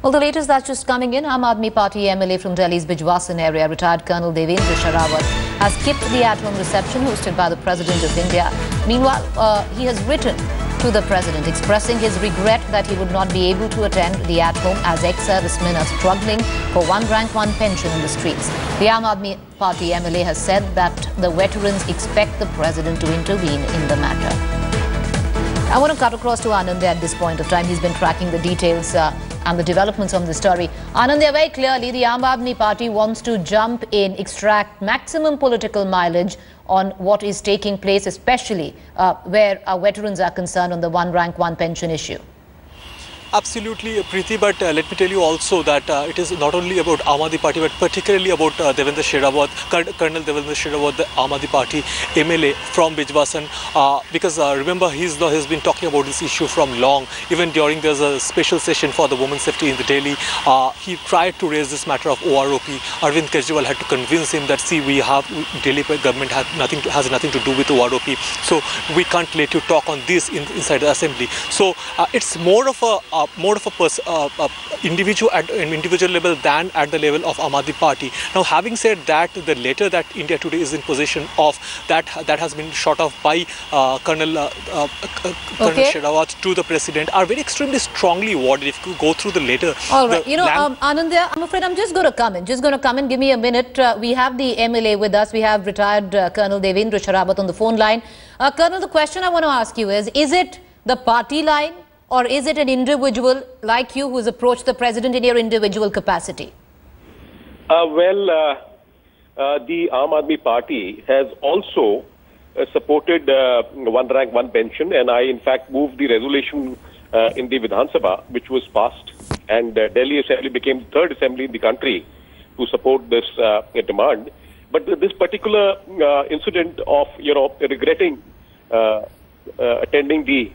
Well, the latest that's just coming in, Aam Aadmi Party MLA from Delhi's Bijwasan area, retired Colonel Devendra Sherawat, has skipped the at-home reception hosted by the President of India. Meanwhile, he has written to the President expressing his regret that he would not be able to attend the at-home as ex-servicemen are struggling for one rank, one pension in the streets. The Aam Aadmi Party MLA has said that the veterans expect the President to intervene in the matter. I want to cut across to Anandya at this point of time. He's been tracking the details and the developments on the story. Anandya, very clearly, the Aam Aadmi Party wants to jump in, extract maximum political mileage on what is taking place, especially where our veterans are concerned on the one rank, one pension issue. Absolutely, Preeti, but let me tell you also that it is not only about Aam Aadmi Party, but particularly about Devendra Sherawat, Colonel Devendra Sherawat, the Aam Aadmi Party MLA from Bijwasan, because remember, he's been talking about this issue from long. Even during there's a special session for the women's safety in the Delhi, he tried to raise this matter of OROP. Arvind Kejriwal had to convince him that, see, Delhi government has nothing to do with OROP, so we can't let you talk on this inside the assembly. So it's more of a individual at an individual level than at the level of Aam Aadmi Party. Now, having said that, the letter that India Today is in possession of, that has been shot off by Colonel Sherawat to the President, are very extremely strongly worded. If you go through the letter, all right. Anandya, I'm afraid I'm just going to come in. Give me a minute. We have the MLA with us. We have retired Colonel Devendra Sherawat on the phone line. Colonel, the question I want to ask you is it the party line, or is it an individual like you who has approached the President in your individual capacity? The Aam Aadmi Party has also supported one rank, one pension, and I in fact moved the resolution in the Vidhan Sabha, which was passed, and Delhi Assembly became the third assembly in the country to support this demand. But this particular incident of, regretting attending the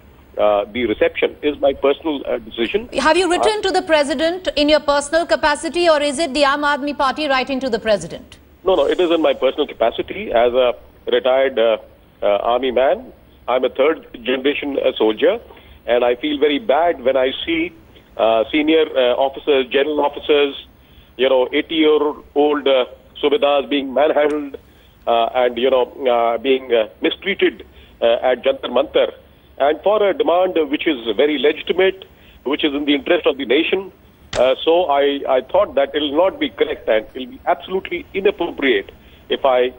reception is my personal decision. Have you written to the President in your personal capacity, or is it the Aam Aadmi Party writing to the President? No, it is in my personal capacity as a retired army man. I'm a third generation soldier, and I feel very bad when I see senior officers, general officers, 80-year-old Subedars being manhandled and, being mistreated at Jantar Mantar. And for a demand which is very legitimate, which is in the interest of the nation. So I thought that it will not be correct and it will be absolutely inappropriate if I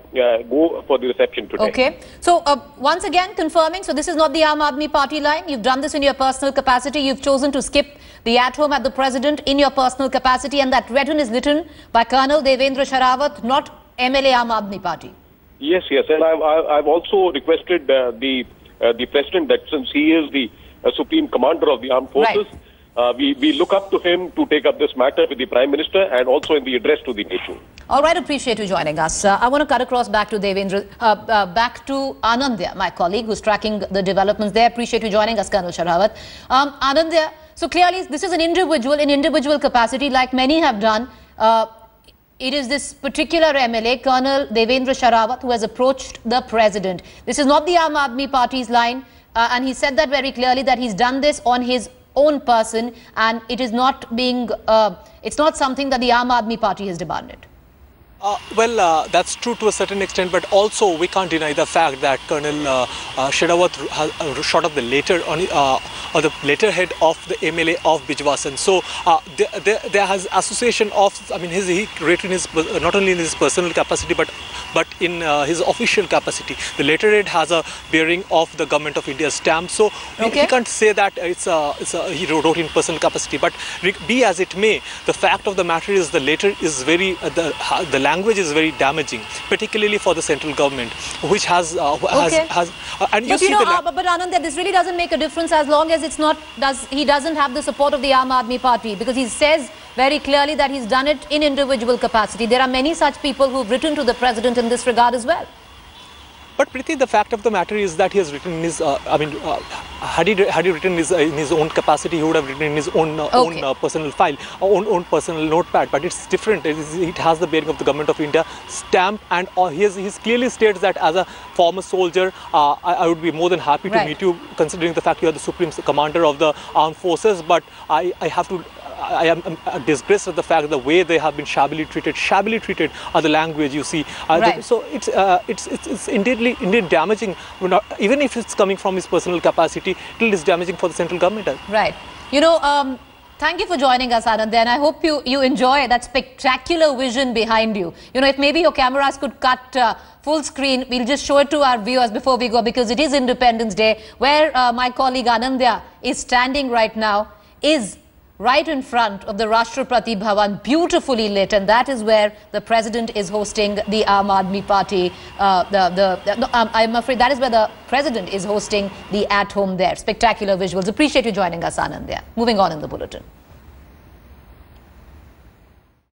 go for the reception today. Okay. So once again confirming, so this is not the Aam Aadmi Party line. You've done this in your personal capacity. You've chosen to skip the at-home at the President in your personal capacity, and that written is written by Colonel Devendra Sherawat, not MLA Aam Aadmi Party. Yes. And I've also requested the President that since he is the Supreme Commander of the Armed Forces, right, we look up to him to take up this matter with the Prime Minister and also in the address to the nation. All right, appreciate you joining us. I want to cut across back to Devendra, back to Anandya, my colleague who's tracking the developments there. Appreciate you joining us, Colonel Sherawat. Anandya, so clearly this is an individual in individual capacity, like many have done. It is this particular MLA, Colonel Devendra Sherawat, who has approached the President. This is not the Aam Aadmi Party's line, and he said that very clearly, that he's done this on his own person, and it is not being, it's not something that the Aam Aadmi Party has demanded. That's true to a certain extent, but also we can't deny the fact that Colonel Sherawat has shot up the letter on the letterhead of the MLA of Bijwasan. So there has association of, he written his not only in his personal capacity but in his official capacity. The letterhead has a bearing of the Government of India's stamp. So we can't say that he wrote in personal capacity. But be as it may, the fact of the matter is the letter is very the language is very damaging, particularly for the central government, which has and you see but Anand, this really doesn't make a difference as long as it's not he doesn't have the support of the Aam Aadmi Party, because he says very clearly that he's done it in individual capacity. There are many such people who've written to the President in this regard as well. But Preeti, the fact of the matter is that he has written in his, had he written in his own capacity, he would have written in his own personal file, own personal notepad. But it's different. It has the bearing of the Government of India stamp, and he clearly states that as a former soldier, I would be more than happy to meet you, considering the fact you are the Supreme Commander of the Armed Forces. But I have to I am disgraced with the fact the way they have been shabbily treated are the language you see. Right. So it's indeed damaging. Even if it's coming from his personal capacity, it is damaging for the central government. Right. You know, thank you for joining us, Anand, and I hope you enjoy that spectacular vision behind you. You know, if maybe your cameras could cut full screen, we'll just show it to our viewers before we go, because it is Independence Day. Where my colleague Anandya is standing right now is right in front of the Rashtrapati Bhavan, beautifully lit, and that is where the president is hosting the Aam Aadmi Party. I'm afraid that is where the president is hosting the at-home there. Spectacular visuals. Appreciate you joining us, Anandya. Moving on in the bulletin.